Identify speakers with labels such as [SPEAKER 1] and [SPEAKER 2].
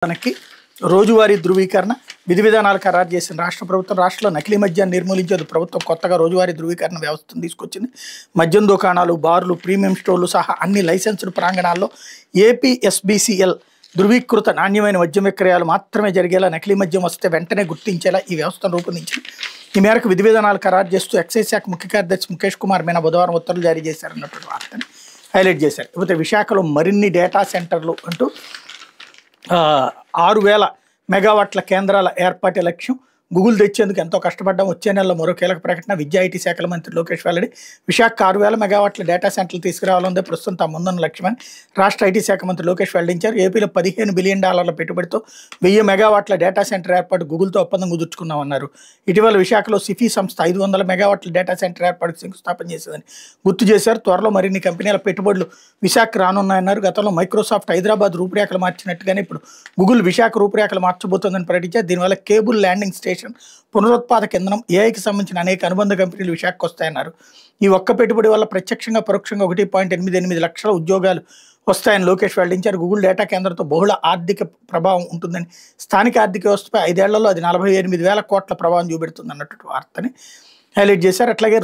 [SPEAKER 1] తనకి రోజువారీ ధృవీకరణ విధి విధానాలు ఖరారు చేసిన రాష్ట్ర ప్రభుత్వం రాష్ట్రంలో నకిలీ మద్యాన్ని నిర్మూలించేది ప్రభుత్వం కొత్తగా రోజువారీ ధృవీకరణ వ్యవస్థను తీసుకొచ్చింది. మద్యం దుకాణాలు, బార్లు, ప్రీమియం స్టోర్లు సహా అన్ని లైసెన్స్డ్ ప్రాంగణాల్లో ఏపీఎస్బీసీఎల్ ధృవీకృత నాణ్యమైన మద్యం విక్రయాలు మాత్రమే జరిగేలా, నకిలీ మద్యం వస్తే వెంటనే గుర్తించేలా ఈ వ్యవస్థను రూపొందించింది. ఈ మేరకు విధి విధానాలు ఖరారు చేస్తూ ఎక్సైజ్ శాఖ ముఖ్య కార్యదర్శి ముఖేష్ కుమార్ మీనా బుధవారం ఉత్తర్వులు జారీ చేశారన్నటువంటి వార్తని హైలైట్ చేశారు. ఇకపోతే విశాఖలో మరిన్ని డేటా సెంటర్లు అంటూ 6,000 మెగావాట్ల కేంద్రాల ఏర్పాటు లక్ష్యం. గూగుల్ తెచ్చేందుకు ఎంతో కష్టపడ్డాం. వచ్చే నెలలో మరో కీలక ప్రకటన. విద్యా ఐటీ శాఖల మంత్రి లోకేష్ వెల్లడి. విశాఖ 6,000 మెగావాట్ల డేటా సెంటర్లు తీసుకురావాలందే ప్రస్తుతం తమ ముందున్న లక్ష్యమని రాష్ట్ర ఐటీ శాఖ మంత్రి లోకేష్ వెల్లడించారు. ఏపీలో $15 బిలియన్ పెట్టుబడితో 1000 మెగావాట్ల డేటా సెంటర్ ఏర్పాటు గూగుల్తో ఒప్పందం కుదుర్చుకున్నామన్నారు. ఇటీవల విశాఖలో సిఫీ సంస్థ 500 మెగావాట్ల డేటా సెంటర్ ఏర్పాటుకు శంకుస్థాపన చేసిందని గుర్తు చేశారు. త్వరలో మరిన్ని కంపెనీల పెట్టుబడులు విశాఖ రానున్నాయన్నారు. గతంలో మైక్రోసాఫ్ట్ హైదరాబాద్ రూపురేఖలు మార్చినట్టుగానే ఇప్పుడు గూగుల్ విశాఖ రూపురేఖలు మార్చబోతోందని ప్రకటించారు. దీనివల్ల కేబుల్ ల్యాండింగ్ స్టేషన్, పునరుత్పాదక ఇంధనం, ఏఐకి సంబంధించిన అనేక అనుబంధ కంపెనీలు విశాఖకు వస్తాయన్నారు. ఈ ఒక్క పెట్టుబడి వల్ల ప్రత్యక్షంగా పరోక్షంగా 1.88 లక్షల ఉద్యోగాలు వస్తాయని లోకేష్ వెల్లడించారు. గూగుల్ డేటా కేంద్రంతో బహుళ ఆర్థిక ప్రభావం ఉంటుందని, స్థానిక ఆర్థిక వ్యవస్థపై 5 ఏళ్లలో అది 48,000 కోట్ల ప్రభావం చూపెడుతుంది అన్నట్టు వార్తని హైలైట్ చేశారు. అట్లాగే